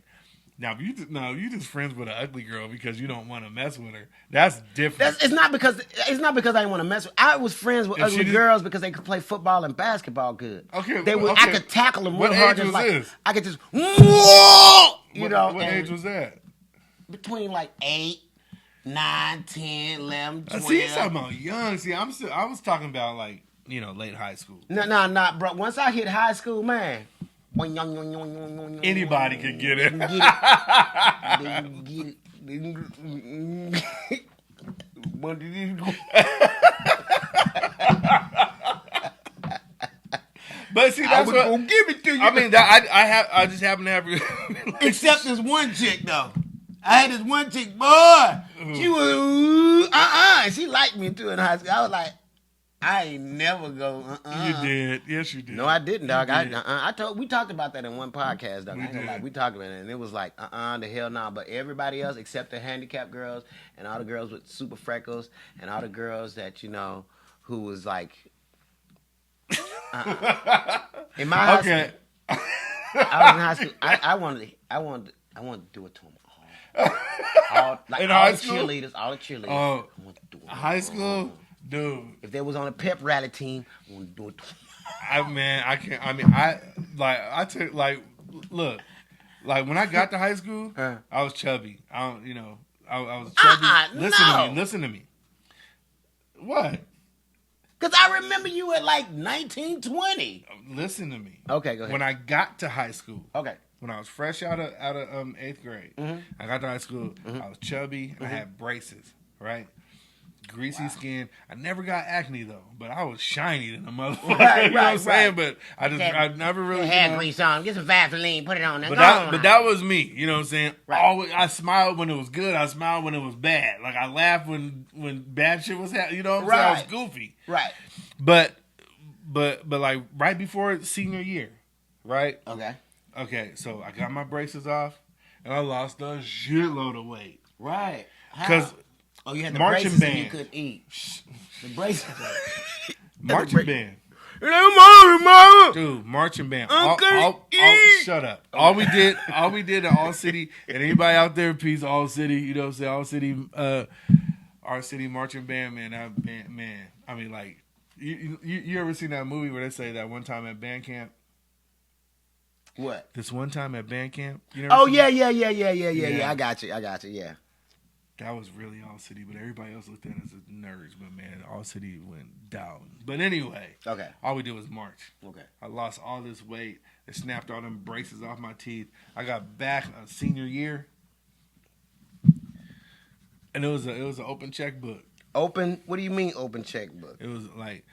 Now, if you just friends with an ugly girl because you don't want to mess with her, that's different. It's not because I didn't want to mess with. I was friends with If she ugly did- girls because they could play football and basketball good. Okay, I okay. could tackle them What real hard. age Just was like this? I could just, what What age was that? between like 8, 9, 10, 11, 12. See, you're talking about young. See, I was talking about like late high school. No, bro. Once I hit high school, man. Anybody could get it. But see, I that's was what. gonna give it to you. I mean, I just happen to have. Except this one chick though. I had this one chick, boy. She was and she liked me too in high school. I was like, I ain't never go. You did, yes, you did. No, I didn't, dog. You did. We talked about that in one podcast, dog. We I ain't gonna did. lie. We talked about it, and it was like, the hell no. But everybody else, except the handicapped girls and all the girls with super freckles and all the girls that who was like, in my high Okay. school, I was in high school. I wanted to do it to them all. In all high the school? cheerleaders, all the cheerleaders. Oh. I want to do it. High school, dude. If they was on a pep rally team, I want to do it to them. I can't. I mean, look, like when I got to high school, I was chubby. I was chubby. Listen to me. What? Because I remember you at like 19, 20. Listen to me. Okay, go ahead. When I got to high school, Okay. when I was fresh out of 8th grade, I got to high school. I was chubby. I had braces, right? Greasy skin. I never got acne though, but I was shiny than a motherfucker. Right, you know what I'm right, saying? right. But I never really. Hair grease on. Get some Vaseline. Put it on there. But Go on. that was me. You know what I'm saying? Right. Always, I smiled when it was good. I smiled when it was bad. Like I laughed when bad shit was happening. You know what I'm saying? I was Right. goofy. Right. But like right before senior year, right? Okay. So I got my braces off and I lost a shitload of weight. Right. Because you had the marching braces and band. you couldn't eat. The braces. marching band. Mama. Dude, marching band. Okay. Shut up. All we did at All City, and anybody out there, peace, All City, you know what I'm saying? All City, our city marching band, man. I mean, like, you ever seen that movie where they say that one time at band camp? What? This one time at band camp? You never Oh, seen yeah. Yeah. I got you, yeah. That was really All City, but everybody else looked at us as nerds. But man, All City went down. But anyway, Okay. all we did was march. Okay. I lost all this weight. They snapped all them braces off my teeth. I got back senior year, and it was an open checkbook. Open? What do you mean open checkbook? It was like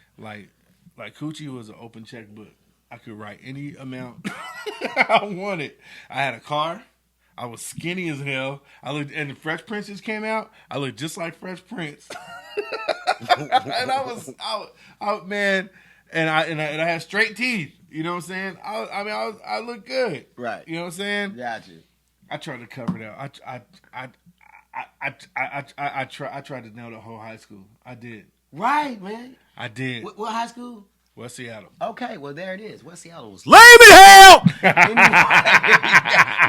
Coochie was an open checkbook. I could write any amount I wanted. I had a car. I was skinny as hell. And the Fresh Prince just came out. I looked just like Fresh Prince. And man, and I had straight teeth. You know what I'm saying? I look good. Right. You know what I'm saying? Got you. I tried to cover it up. I tried to nail the whole high school. I did. Right, man. I did. What high school? West Seattle. Okay, well there it is. West Seattle was lame as hell. Because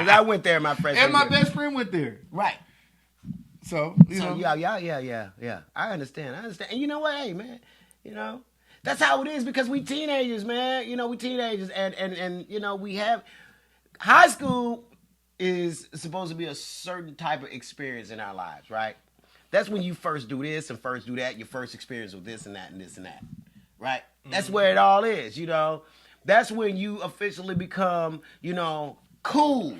I went there my freshman And my year. best friend went there. Right. So, you know. Yeah. I understand. And you know what? Hey, man, you know, that's how it is because we teenagers, man. You know, we teenagers. And you know, we have high school is supposed to be a certain type of experience in our lives, right? That's when you first do this and first do that. Your first experience with this and that and this and that, right? That's where it all is, you know. That's when you officially become, you know, cool.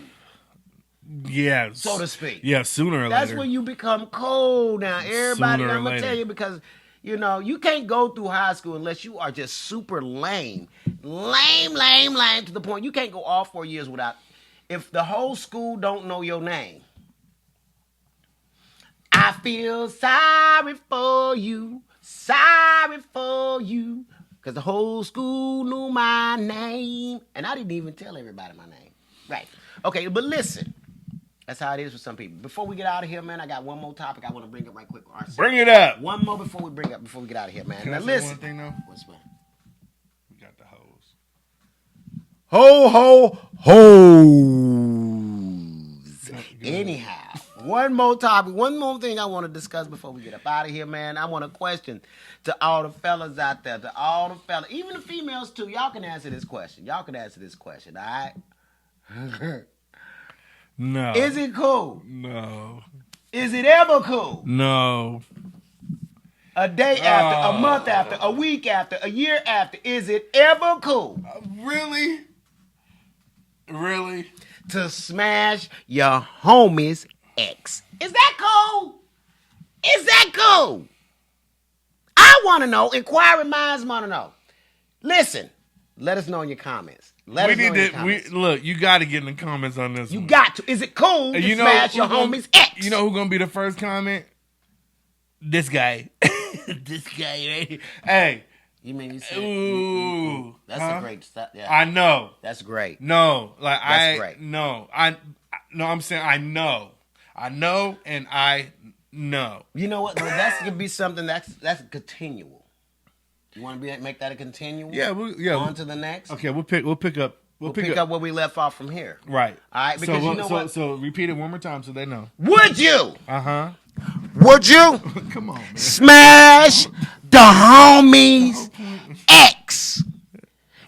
Yeah. So to speak. Yeah, sooner or later. That's when you become cool now. Everybody, Sooner or I'm going to later. tell you because, you know, you can't go through high school unless you are just super lame. Lame to the point you can't go all 4 years without, if the whole school don't know your name. I feel sorry for you, because the whole school knew my name, and I didn't even tell everybody my name. Right. Okay, but listen, that's how it is with some people. Before we get out of here, man, I got one more topic I want to bring up right quick. RC. Bring it up. One more before we get out of here, man. Can Now I say listen. one thing, though? What's one? We got the hose. Ho, hoes. Anyhow, one more topic, one more thing I want to discuss before we get up out of here, man. I want a question to all the fellas out there, even the females too. Y'all can answer this question. All right? No. Is it cool? No. Is it ever cool? No. A day after, a month after, a week after, a year after, is it ever cool? Really? Really? To smash your homie's ex. Is that cool? I want to know. Inquiring minds want to know. Listen, let us know in your comments. Look, you got to get in the comments on this You one. got to. Is it cool to smash your homie's ex? You know who's going to be the first comment? This guy. This guy right here. Hey. You mean you said? Ooh. That's a great stuff. Yeah. I know. That's great. No. That's great. No. I'm saying I know. I know and I know. You know what? Well, that's going to be something that's continual. You want to make that a continual? Yeah. On to the next? Okay, we'll pick up. We'll pick up where we left off from here. Right. All right, because you know what? So repeat it one more time so they know. Would you? Uh-huh. Would you? Come on, man. Smash the homie's ex.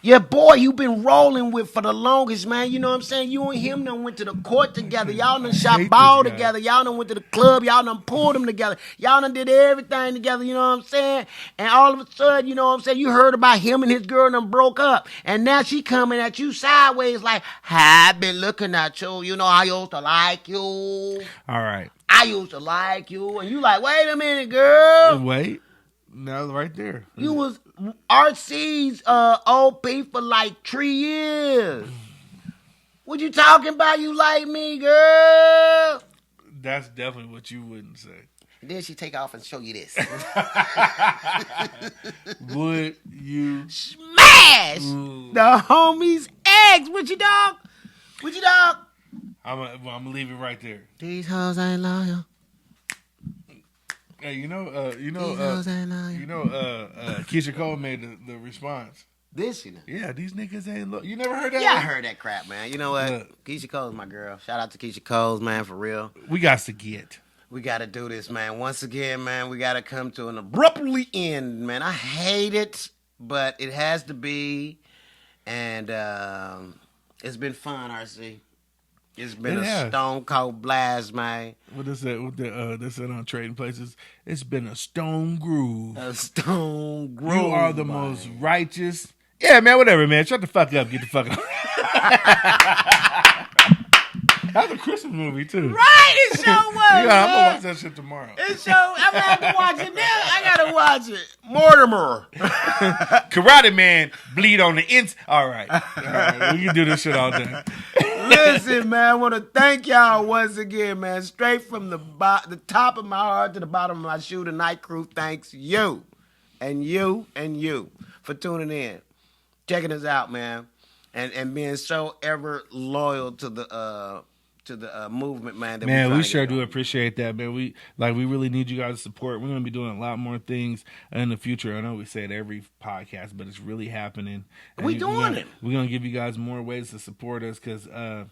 Your boy you been rolling with for the longest, man. You know what I'm saying? You and him done went to the court together. Y'all done shot hate ball this guy. together. Y'all done went to the club. Y'all done pulled them together. Y'all done did everything together, you know what I'm saying? And all of a sudden, you know what I'm saying, you heard about him and his girl done broke up. And now she coming at you sideways like, I've been looking at you. You know, I used to like you. All right. I used to like you. And you like, wait a minute, girl. Wait. No, right there. You was RC's OP for like 3 years. What you talking about? You like me, girl? That's definitely what you wouldn't say. And then she take off and show you this. Would you Smash the homie's ex. What you dog? I'm gonna leave it right there. These hoes ain't loyal. Hey, These hoes ain't loyal. Keisha Cole made the response. This, you know. Yeah, these niggas ain't look. You never heard that? Yeah, I heard that crap, man. You know what? Look. Keisha Cole's my girl. Shout out to Keisha Cole's, man, for real. We got to get. We got to do this, man. Once again, man, we got to come to an abruptly end, man. I hate it, but it has to be. And it's been fun, RC. It's been a stone cold blast, man. What is that? What they said on Trading Places? It's been a stone groove. A stone groove. You are the man. most righteous. Yeah, man, whatever, man. Shut the fuck up. Get the fuck up. That's a Christmas movie, too. Right, it sure was. I'm going to man. watch that shit tomorrow. It sure, I'm going to have to watch it now. I got to watch it. Mortimer. Karate Man bleed on the ins. All right. We can do this shit all day. Listen, man, I want to thank y'all once again, man. Straight from the top of my heart to the bottom of my shoe, the Night Crew thanks you and you and you for tuning in, checking us out, man, and being so ever loyal to the movement, man. That Man, we're we trying to sure get do going. appreciate that, man. We really need you guys' support. We're gonna be doing a lot more things in the future. I know we say it every podcast, but it's really happening. And We doing it. We're gonna give you guys more ways to support us because I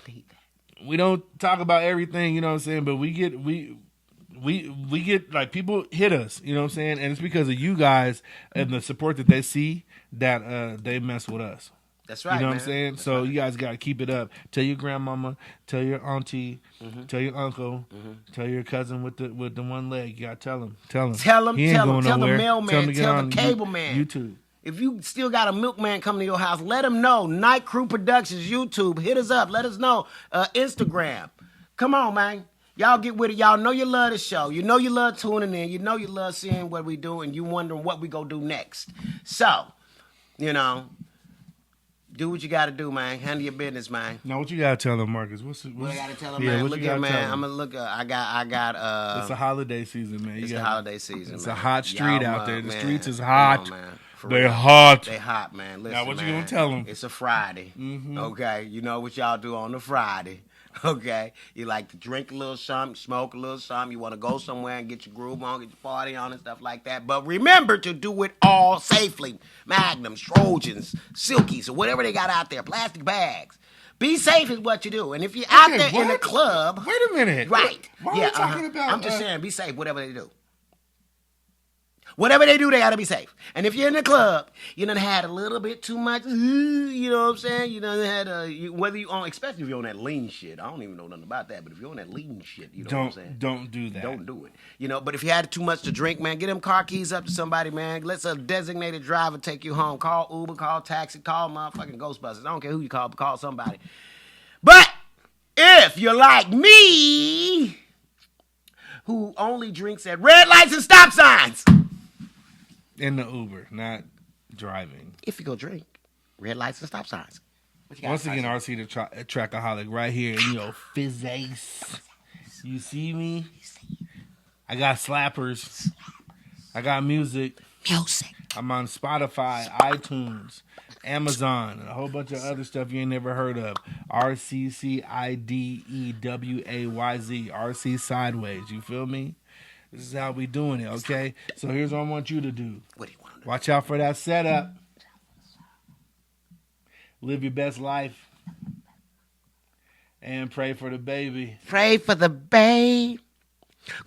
need that. we don't talk about everything, you know what I'm saying, but we get like people hit us, you know what I'm saying, and it's because of you guys and the support that they see that they mess with us. That's right, You know man. what I'm saying? That's So right. you guys got to keep it up. Tell your grandmama, tell your auntie, tell your uncle, tell your cousin with the one leg. You got to tell him. Tell him, He ain't tell him, going tell the nowhere. mailman, him to get tell the on cable man. YouTube. If you still got a milkman coming to your house, let him know. Night Crew Productions, YouTube. Hit us up. Let us know. Instagram. Come on, man. Y'all get with it. Y'all know you love the show. You know you love tuning in. You know you love seeing what we do, and you wondering what we gonna do next. So, you know, do what you got to do, man. Handle your business, man. Now, what you got to tell them, Marcus? What What I got to tell him, yeah, man. what Look you at gotta man. tell 'em? I'm gonna look. I got. It's a holiday season, man. It's You the got holiday season. It's man. a hot street Y'all, out there. The man, streets is come hot. on, man. For They're real. hot. They hot, man. Listen, Now, what you man, gonna tell 'em? It's a Friday. Okay, you know what y'all do on the Friday. Okay, you like to drink a little something, smoke a little something. You want to go somewhere and get your groove on, get your party on, and stuff like that. But remember to do it all safely. Magnums, Trojans, Silkies, or whatever they got out there, plastic bags. Be safe is what you do. And if you're out Okay, there in the what? club, Wait a minute. right? Why yeah, are we talking about? I'm just saying, be safe. Whatever they do. Whatever they do, they gotta be safe. And if you're in the club, you done had a little bit too much, you know what I'm saying? You done had whether you on, especially if you're on that lean shit. I don't even know nothing about that, but if you're on that lean shit, you know what I'm saying? Don't do that. Don't do it. You know, but if you had too much to drink, man, get them car keys up to somebody, man. Let a designated driver take you home. Call Uber, call taxi, call motherfucking Ghostbusters. I don't care who you call, but call somebody. But if you're like me, who only drinks at red lights and stop signs, In the Uber, not driving. if you go drink, red lights and stop signs. What you got, Once again, Tyson? RC the Trackaholic right here in your face. You see me? I got slappers. I got music. Music. I'm on Spotify, iTunes, Amazon, and a whole bunch of other stuff you ain't never heard of. RCCIDEWAYZ. RC Sideways. You feel me? This is how we doing it, okay? So here's what I want you to do. What do you want to do? Watch out for that setup. Live your best life. And pray for the baby. Pray for the babe.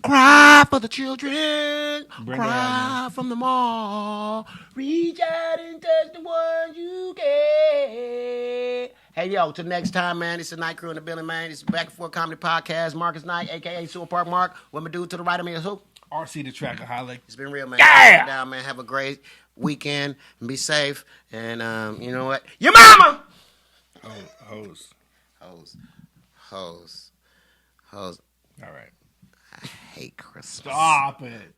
Cry for the children. Bring it Cry from the mall. Reach out and touch the ones you can. Hey, yo, till next time, man. It's the Night Crew in the building, man. It's Back and Forth Comedy Podcast. Marcus Knight, a.k.a. Sewer Park Mark. What my dude to the right of me is who? RC the Trackaholic. It's been real, man. Yeah! Sit down, man. Have a great weekend. And be safe. And you know what? Your mama! Hose. Hoes. All right. I hate Christmas. Stop it.